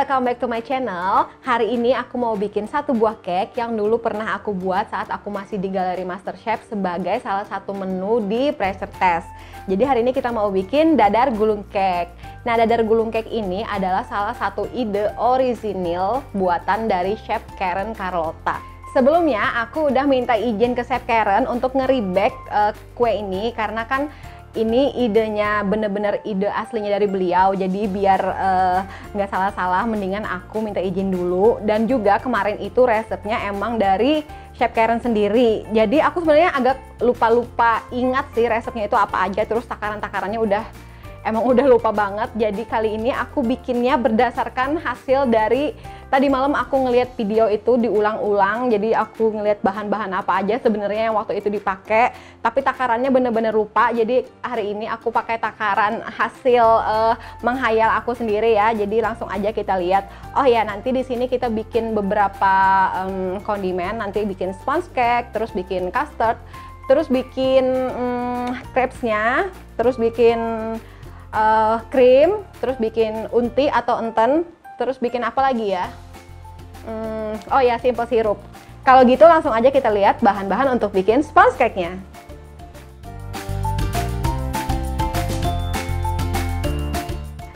welcome back to my channel. Hari ini aku mau bikin satu buah cake yang dulu pernah aku buat saat aku masih di Galeri MasterChef sebagai salah satu menu di pressure test. Jadi hari ini kita mau bikin dadar gulung cake. Nah, dadar gulung cake ini adalah salah satu ide orisinil buatan dari Chef Karen Carlotta. Sebelumnya aku udah minta izin ke Chef Karen untuk nge-rebake kue ini karena kan ini idenya bener-bener ide aslinya dari beliau, jadi biar nggak salah-salah mendingan aku minta izin dulu. Dan juga kemarin itu resepnya emang dari Chef Karen sendiri, jadi aku sebenarnya agak lupa ingat sih resepnya itu apa aja, terus takaran-takarannya emang udah lupa banget. Jadi kali ini aku bikinnya berdasarkan hasil dari tadi malam aku ngelihat video itu diulang-ulang. Jadi aku ngelihat bahan-bahan apa aja sebenarnya yang waktu itu dipakai, tapi takarannya bener-bener lupa. Jadi hari ini aku pakai takaran hasil menghayal aku sendiri ya. Jadi langsung aja kita lihat. Oh ya, nanti di sini kita bikin beberapa kondimen. Nanti bikin sponge cake, terus bikin custard, terus bikin crepes-nya, terus bikin krim, terus bikin unti atau enten, terus bikin apa lagi ya? Oh ya, simple syrup. Kalau gitu langsung aja kita lihat bahan-bahan untuk bikin sponge cake-nya.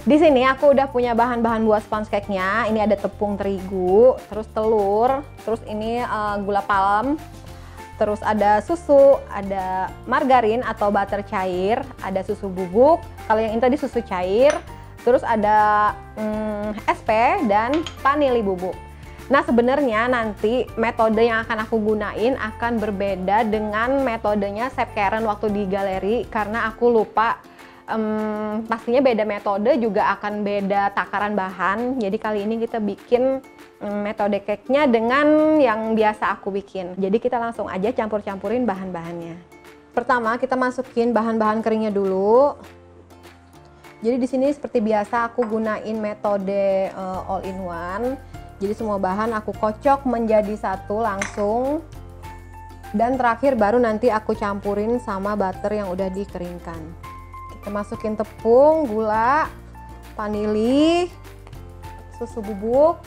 Di sini aku udah punya bahan-bahan buat sponge cake-nya. Ini ada tepung terigu, terus telur, terus ini gula palem, terus ada susu, ada margarin atau butter cair, ada susu bubuk. Kalau yang ini tadi susu cair, terus ada SP dan vanili bubuk. Nah, sebenarnya nanti metode yang akan aku gunain akan berbeda dengan metodenya Chef Karen waktu di galeri, karena aku lupa. Pastinya beda metode, juga akan beda takaran bahan. Jadi kali ini kita bikin metode cake-nya dengan yang biasa aku bikin. Jadi kita langsung aja campur-campurin bahan-bahannya. Pertama kita masukin bahan-bahan keringnya dulu. Jadi di sini seperti biasa aku gunain metode all in one. Jadi semua bahan aku kocok menjadi satu langsung. Dan terakhir baru nanti aku campurin sama butter yang udah dikeringkan. Kita masukin tepung, gula, vanili, susu bubuk.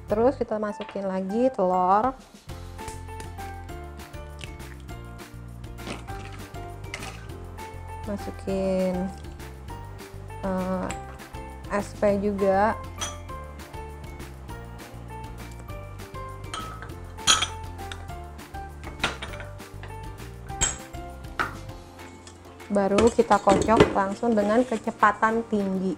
Terus kita masukin lagi telur. Masukin SP juga. Baru kita kocok langsung dengan kecepatan tinggi.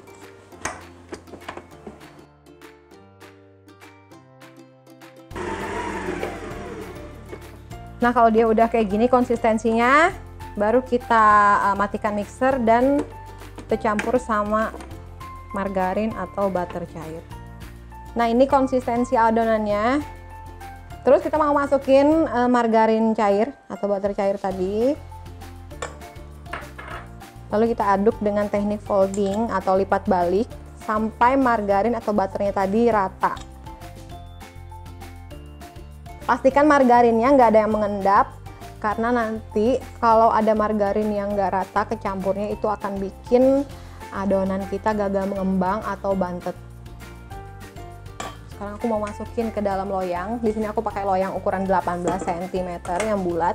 Nah, kalau dia udah kayak gini konsistensinya, baru kita matikan mixer dan kita campur sama margarin atau butter cair. Nah, ini konsistensi adonannya. Terus kita mau masukin margarin cair atau butter cair tadi. Lalu kita aduk dengan teknik folding atau lipat balik sampai margarin atau butternya tadi rata. Pastikan margarinnya nggak ada yang mengendap, karena nanti kalau ada margarin yang nggak rata kecampurnya itu akan bikin adonan kita gagal mengembang atau bantet. Sekarang aku mau masukin ke dalam loyang. Di sini aku pakai loyang ukuran 18 cm yang bulat.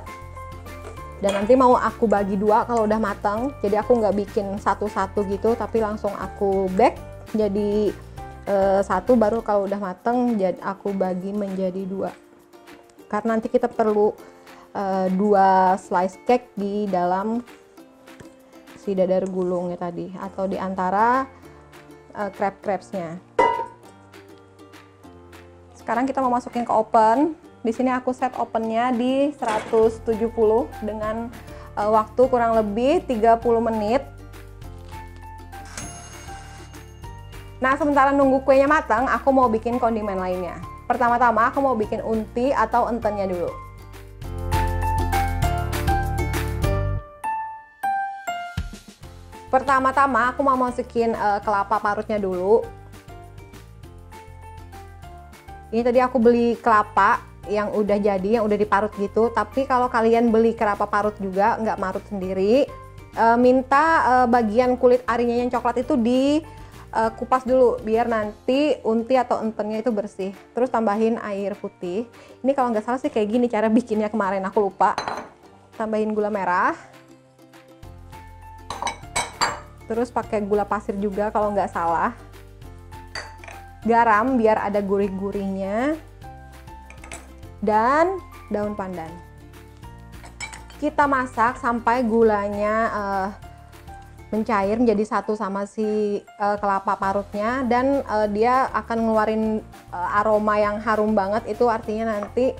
Dan nanti mau aku bagi dua kalau udah matang. Jadi aku nggak bikin satu-satu gitu, tapi langsung aku bake jadi satu, baru kalau udah matang jadi aku bagi menjadi dua. Karena nanti kita perlu dua slice cake di dalam si dadar gulungnya tadi, atau di antara crepes-nya. Sekarang kita mau masukin ke oven. Di sini aku set ovennya di 170 dengan waktu kurang lebih 30 menit. Nah, sementara nunggu kuenya matang, aku mau bikin kondimen lainnya. Pertama-tama aku mau bikin unti atau entennya dulu. Pertama-tama aku mau masukin kelapa parutnya dulu. Ini tadi aku beli kelapa yang udah jadi, yang udah diparut gitu. Tapi kalau kalian beli kelapa parut juga, nggak marut sendiri, minta bagian kulit arinya yang coklat itu kupas dulu biar nanti unti atau entennya itu bersih. Terus tambahin air putih. Ini kalau nggak salah sih kayak gini cara bikinnya, kemarin aku lupa. Tambahin gula merah. Terus pakai gula pasir juga kalau nggak salah. Garam biar ada gurih-gurihnya. Dan daun pandan. Kita masak sampai gulanya mencair menjadi satu sama si kelapa parutnya, dan dia akan ngeluarin aroma yang harum banget. Itu artinya nanti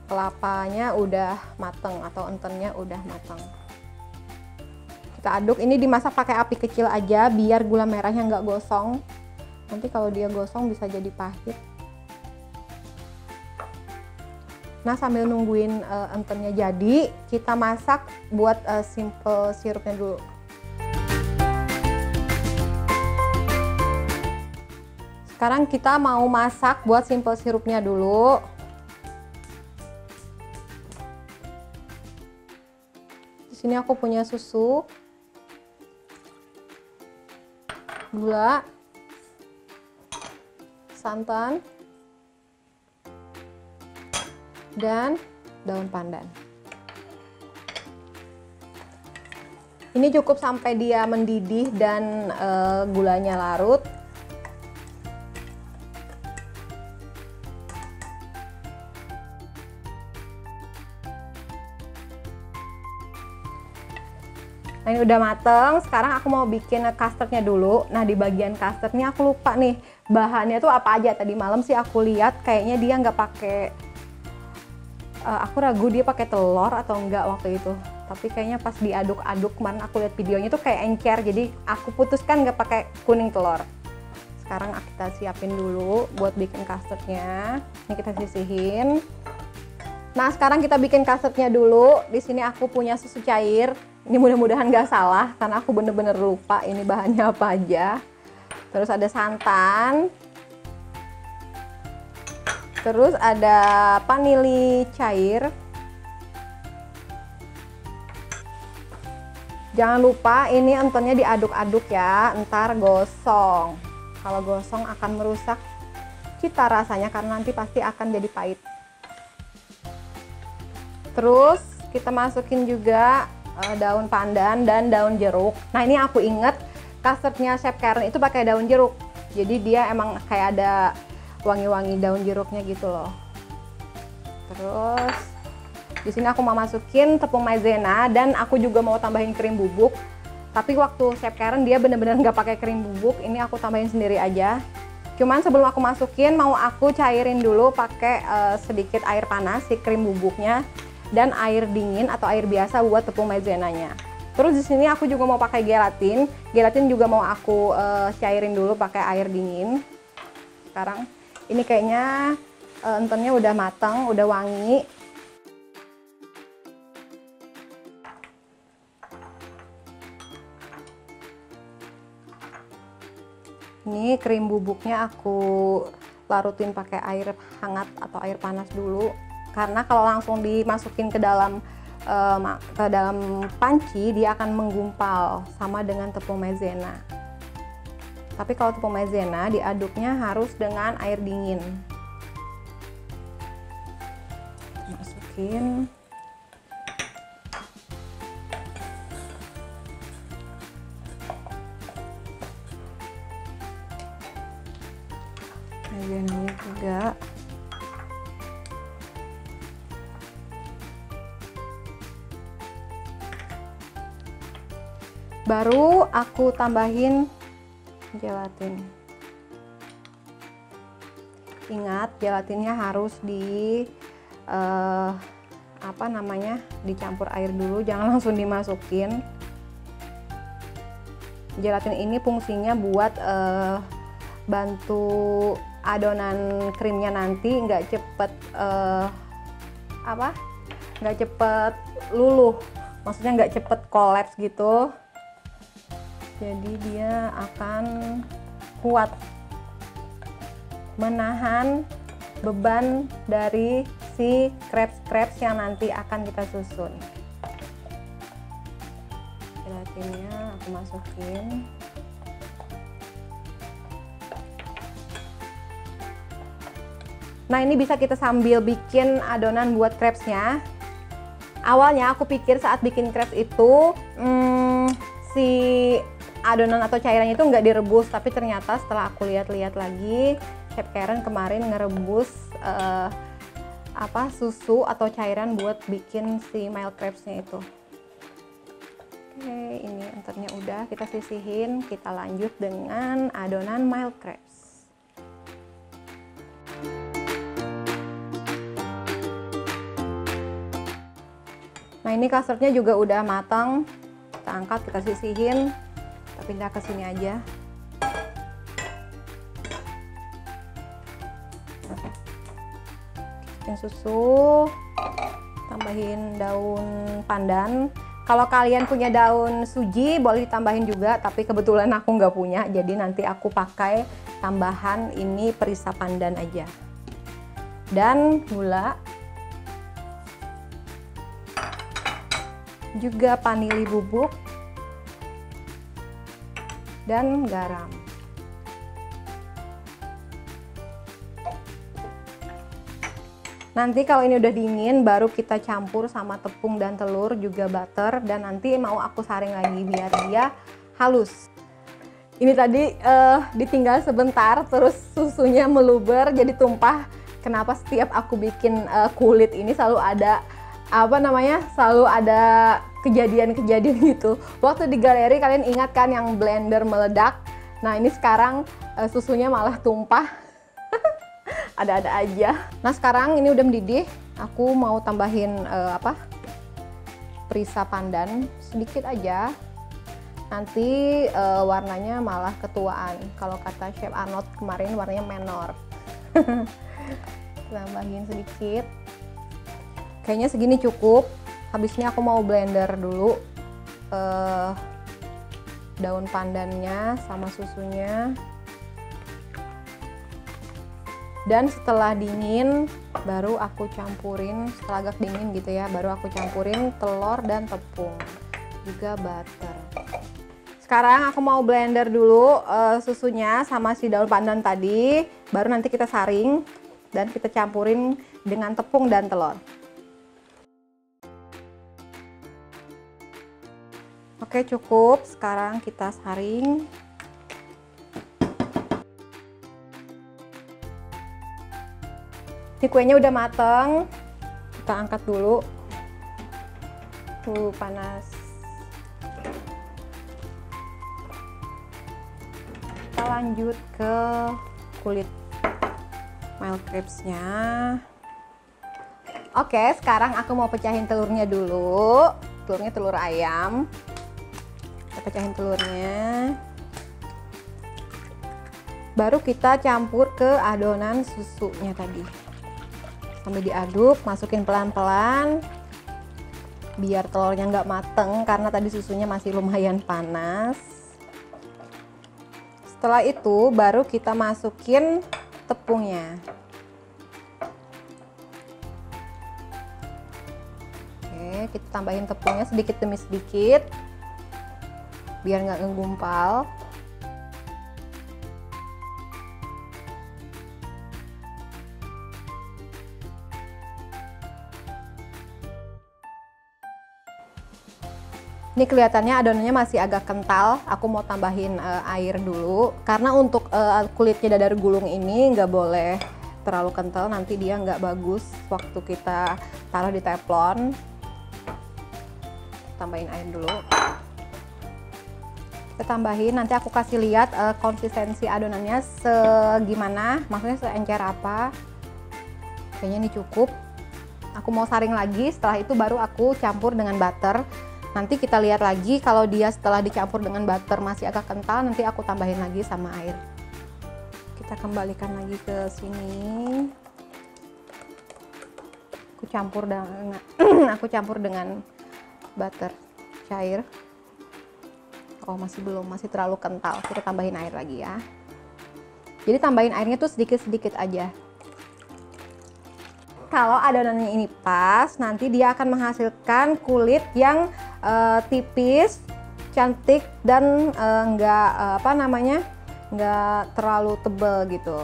kelapanya udah mateng atau entennya udah mateng. Kita aduk, ini dimasak pakai api kecil aja biar gula merahnya nggak gosong. Nanti kalau dia gosong bisa jadi pahit. Nah, sambil nungguin entennya jadi, kita masak buat simple sirupnya dulu. Sekarang kita mau masak buat simple sirupnya dulu. Di sini aku punya susu, gula, santan, dan daun pandan. Ini cukup sampai dia mendidih dan gulanya larut. Nah, ini udah mateng. Sekarang aku mau bikin custardnya dulu. Nah, di bagian custardnya aku lupa nih bahannya tuh apa aja. Tadi malam sih aku lihat kayaknya dia nggak pakai. Aku ragu dia pakai telur atau enggak waktu itu. Tapi kayaknya pas diaduk-aduk kemarin aku lihat videonya tuh kayak encer. Jadi aku putuskan nggak pakai kuning telur. Sekarang kita siapin dulu buat bikin custardnya. Ini kita sisihin. Nah, sekarang kita bikin custardnya dulu. Di sini aku punya susu cair. Ini mudah-mudahan nggak salah karena aku bener-bener lupa ini bahannya apa aja. Terus ada santan. Terus ada vanili cair. Jangan lupa ini entennya diaduk-aduk ya, ntar gosong. Kalau gosong akan merusak cita rasanya karena nanti pasti akan jadi pahit. Terus kita masukin juga daun pandan dan daun jeruk. Nah, ini aku inget custardnya Chef Karen itu pakai daun jeruk. Jadi dia emang kayak ada wangi-wangi daun jeruknya gitu loh. Terus di sini aku mau masukin tepung maizena dan aku juga mau tambahin krim bubuk. Tapi waktu Chef Karen dia bener-bener nggak pakai krim bubuk. Ini aku tambahin sendiri aja. Cuman sebelum aku masukin mau aku cairin dulu pakai sedikit air panas si krim bubuknya. Dan air dingin atau air biasa buat tepung maizenanya. Terus di sini aku juga mau pakai gelatin. Gelatin juga mau aku cairin dulu pakai air dingin. Sekarang ini kayaknya entennya udah matang, udah wangi. Ini krim bubuknya aku larutin pakai air hangat atau air panas dulu. Karena kalau langsung dimasukin ke dalam panci dia akan menggumpal sama dengan tepung maizena. Tapi kalau tepung maizena diaduknya harus dengan air dingin. Masukin. Maizenanya juga. Baru aku tambahin gelatin. Ingat, gelatinnya harus dicampur air dulu, jangan langsung dimasukin. Gelatin ini fungsinya buat bantu adonan krimnya nanti nggak cepet luluh, maksudnya nggak cepet kolaps gitu. Jadi dia akan kuat menahan beban dari si crepes yang nanti akan kita susun. Gelatinnya aku masukin. Nah, ini bisa kita sambil bikin adonan buat crepes-nya. Awalnya aku pikir saat bikin crepes itu si adonan atau cairannya itu nggak direbus, tapi ternyata setelah aku lihat-lihat lagi, Chef Karen kemarin ngerebus susu atau cairan buat bikin si mild crepes-nya itu. Oke, ini enternya udah, kita sisihin, kita lanjut dengan adonan mild crepes. Nah, ini custardnya juga udah matang. Kita angkat, kita sisihin. Kita pindah ke sini aja. Masukin susu, tambahin daun pandan. Kalau kalian punya daun suji, boleh ditambahin juga. Tapi kebetulan aku nggak punya, jadi nanti aku pakai tambahan ini perisa pandan aja. Dan gula. Juga vanili bubuk dan garam. Nanti kalau ini udah dingin baru kita campur sama tepung dan telur, juga butter, dan nanti mau aku saring lagi biar dia halus. Ini tadi ditinggal sebentar terus susunya meluber jadi tumpah. Kenapa setiap aku bikin kulit ini selalu ada selalu ada kejadian-kejadian gitu. Waktu di galeri kalian ingat kan yang blender meledak? Nah, ini sekarang susunya malah tumpah. Ada-ada aja. Nah, sekarang ini udah mendidih. Aku mau tambahin perisa pandan sedikit aja. Nanti warnanya malah ketuaan. Kalau kata Chef Arnold kemarin warnanya menor. Tambahin sedikit. Kayaknya segini cukup. Habisnya aku mau blender dulu daun pandannya sama susunya. Dan setelah dingin baru aku campurin, setelah agak dingin gitu ya, baru aku campurin telur dan tepung, juga butter. Sekarang aku mau blender dulu susunya sama si daun pandan tadi, baru nanti kita saring dan kita campurin dengan tepung dan telur. Oke, cukup. Sekarang kita saring. Ini kuenya udah mateng. Kita angkat dulu. Panas. Kita lanjut ke kulit mild crepes-nya. Oke, sekarang aku mau pecahin telurnya dulu. Telurnya telur ayam. Kita pecahin telurnya, baru kita campur ke adonan susunya tadi, sambil diaduk, masukin pelan-pelan biar telurnya nggak mateng karena tadi susunya masih lumayan panas. Setelah itu baru kita masukin tepungnya. Oke, kita tambahin tepungnya sedikit demi sedikit biar nggak ngegumpal. Ini kelihatannya adonannya masih agak kental. Aku mau tambahin air dulu karena untuk kulitnya dadar gulung ini nggak boleh terlalu kental, nanti dia nggak bagus waktu kita taruh di teflon. Tambahin air dulu. Kita tambahin, nanti aku kasih lihat konsistensi adonannya segimana, maksudnya seencer apa. Kayaknya ini cukup. Aku mau saring lagi, setelah itu baru aku campur dengan butter. Nanti kita lihat lagi kalau dia setelah dicampur dengan butter masih agak kental, nanti aku tambahin lagi sama air. Kita kembalikan lagi ke sini. Aku campur dengan butter cair. Oh, masih belum, masih terlalu kental. Kita tambahin air lagi ya. Jadi tambahin airnya tuh sedikit-sedikit aja. Kalau adonannya ini pas, nanti dia akan menghasilkan kulit yang tipis, cantik, dan nggak terlalu tebal gitu.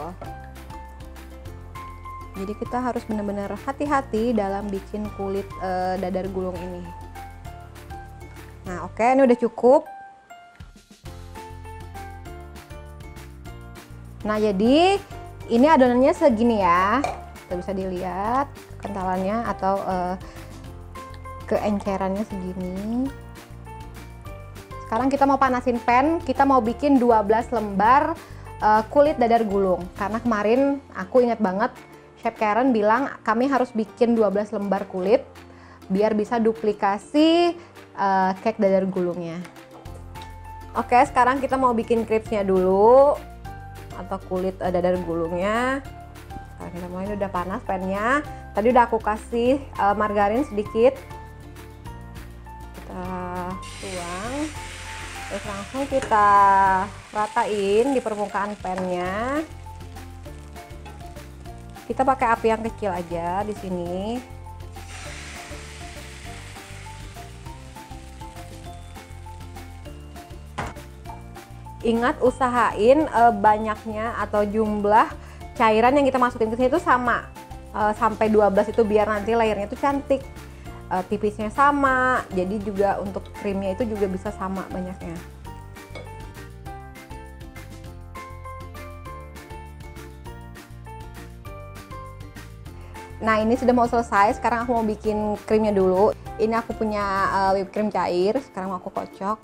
Jadi kita harus benar-benar hati-hati dalam bikin kulit dadar gulung ini. Nah, oke, ini udah cukup. Nah, jadi ini adonannya segini ya. Kita bisa dilihat kentalannya atau keencerannya segini. Sekarang kita mau panasin pan, kita mau bikin 12 lembar kulit dadar gulung. Karena kemarin aku ingat banget Chef Karen bilang kami harus bikin 12 lembar kulit biar bisa duplikasi cake dadar gulungnya. Oke, sekarang kita mau bikin crepes-nya dulu atau kulit dadar gulungnya. Sekarang kita mau, ini udah panas pan-nya. Tadi udah aku kasih margarin sedikit. Kita tuang. Terus langsung kita ratain di permukaan pan-nya. Kita pakai api yang kecil aja di sini. Ingat usahain banyaknya atau jumlah cairan yang kita masukin ke sini itu sama, sampai 12 itu biar nanti layernya itu cantik. Tipisnya sama, jadi juga untuk krimnya itu juga bisa sama banyaknya. Nah, ini sudah mau selesai. Sekarang aku mau bikin krimnya dulu. Ini aku punya whipped cream cair. Sekarang mau aku kocok.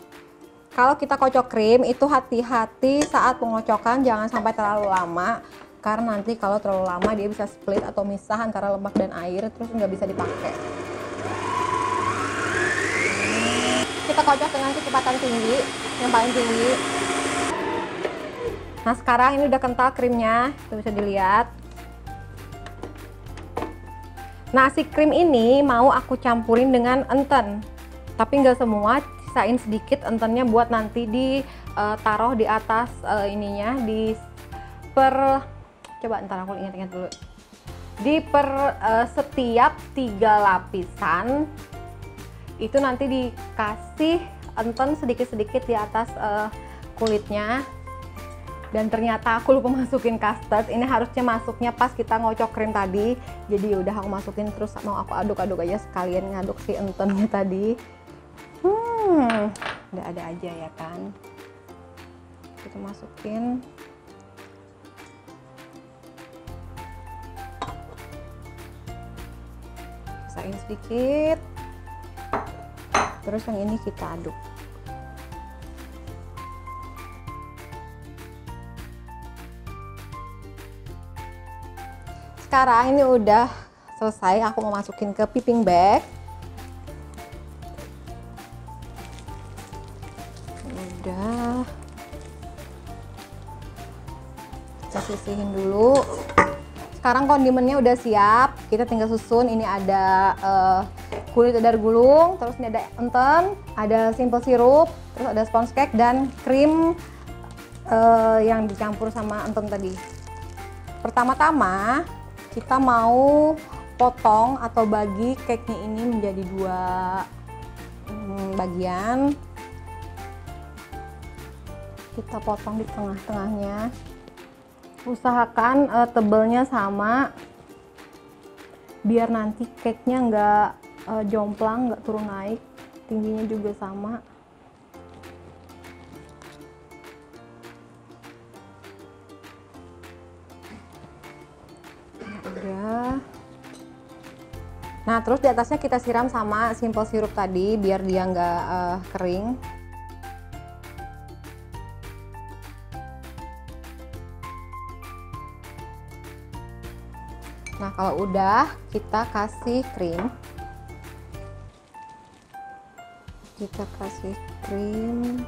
Kalau kita kocok krim itu hati-hati saat pengocokan, jangan sampai terlalu lama. Karena nanti kalau terlalu lama dia bisa split atau misah antara lemak dan air, terus nggak bisa dipakai. Kita kocok dengan kecepatan tinggi, yang paling tinggi. Nah, sekarang ini udah kental krimnya, itu bisa dilihat. Nah, si krim ini mau aku campurin dengan enten, tapi nggak semua, sisain sedikit entennya buat nanti ditaruh di atas ininya, coba ntar aku ingat-ingat dulu. Setiap 3 lapisan itu nanti dikasih enten sedikit-sedikit di atas kulitnya. Dan ternyata aku lupa masukin custard. Ini harusnya masuknya pas kita ngocok krim tadi. Jadi udah aku masukin, terus mau aku aduk-aduk aja sekalian ngaduk si entennya tadi. Udah ada aja ya kan. Kita masukin. Pisahin sedikit. Terus yang ini kita aduk. Sekarang ini udah selesai, aku mau masukin ke piping bag. Udah, kita sisihin dulu. Sekarang kondimennya udah siap, kita tinggal susun. Ini ada kulit dadar gulung, terus ini ada enten, ada simple syrup, terus ada sponge cake dan krim yang dicampur sama enten tadi. Pertama-tama kita mau potong atau bagi cake-nya ini menjadi 2 bagian. Kita potong di tengah-tengahnya. Usahakan tebelnya sama biar nanti cake-nya nggak jomplang, nggak turun naik. Tingginya juga sama. Udah. Nah, terus di atasnya kita siram sama simple syrup tadi biar dia nggak kering. Nah, kalau udah kita kasih krim. Kita kasih krim.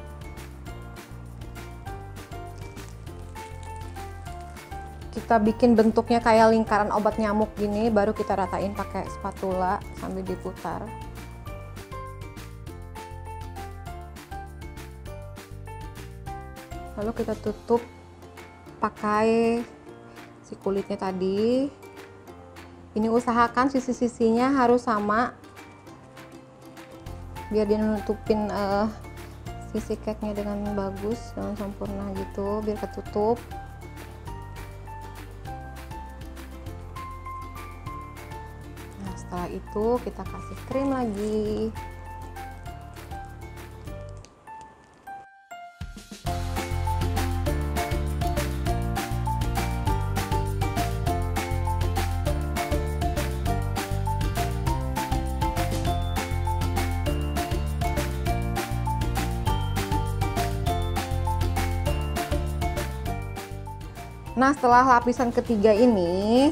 Kita bikin bentuknya kayak lingkaran obat nyamuk gini, baru kita ratain pakai spatula sambil diputar. Lalu kita tutup pakai si kulitnya tadi. Ini usahakan sisi-sisinya harus sama biar dia nutupin sisi cake-nya dengan bagus, dengan sempurna gitu, biar ketutup. Setelah itu kita kasih krim lagi. Nah, setelah lapisan ketiga ini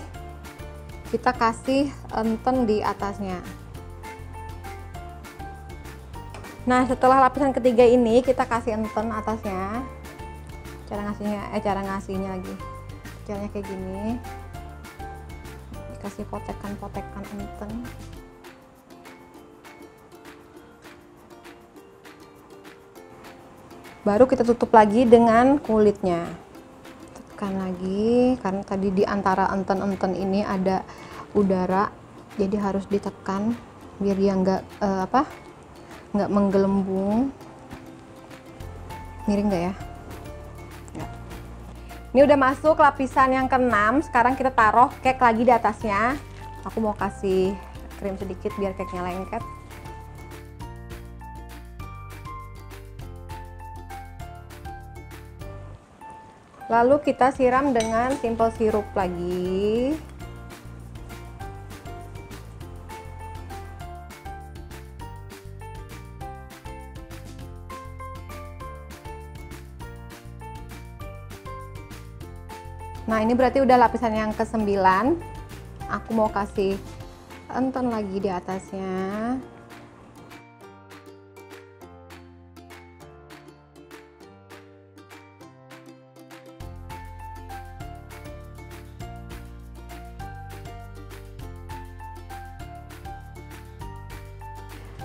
kita kasih enten di atasnya. Nah, setelah lapisan ketiga ini kita kasih enten atasnya. Cara ngasihnya lagi. Caranya kayak gini. Dikasih potekan-potekan enten. Baru kita tutup lagi dengan kulitnya. Tekan lagi karena tadi di antara enten-enten ini ada udara, jadi harus ditekan biar dia nggak menggelembung. Miring nggak ya? Ya. Ini udah masuk lapisan yang ke-6. Sekarang kita taruh cake lagi di atasnya. Aku mau kasih krim sedikit biar cake-nya lengket. Lalu kita siram dengan simple sirup lagi. Nah, ini berarti udah lapisan yang ke-9. Aku mau kasih enten lagi di atasnya.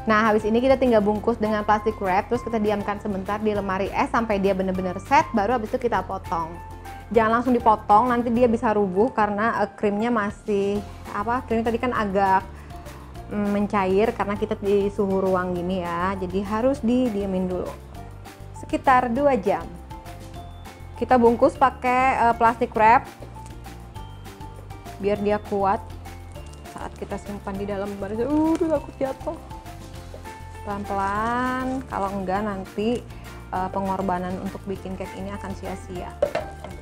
Nah, habis ini kita tinggal bungkus dengan plastik wrap, terus kita diamkan sebentar di lemari es sampai dia benar-benar set, baru habis itu kita potong. Jangan langsung dipotong, nanti dia bisa rubuh karena krimnya masih krimnya tadi kan agak mencair karena kita di suhu ruang gini ya, jadi harus didiemin dulu sekitar 2 jam. Kita bungkus pakai plastik wrap biar dia kuat saat kita simpan di dalam lemari. Takut jatuh. Pelan-pelan, kalau enggak nanti pengorbanan untuk bikin cake ini akan sia-sia.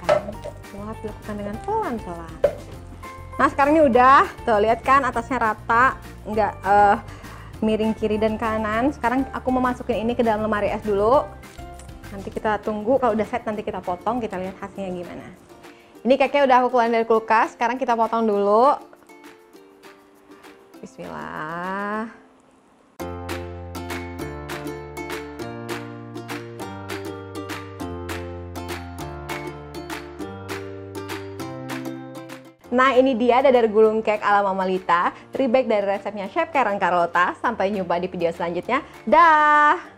Harus dilakukan dengan pelan-pelan. Nah, sekarang ini udah, tuh lihat kan atasnya rata, enggak miring kiri dan kanan. Sekarang aku mau masukin ini ke dalam lemari es dulu. Nanti kita tunggu, kalau udah set nanti kita potong, kita lihat hasilnya gimana. Ini cake-nya udah aku keluarin dari kulkas, sekarang kita potong dulu. Bismillah. Nah, ini dia dadar gulung cake ala Mama Lita, rebake dari resepnya Chef Karen Carlota. Sampai jumpa di video selanjutnya. Dah!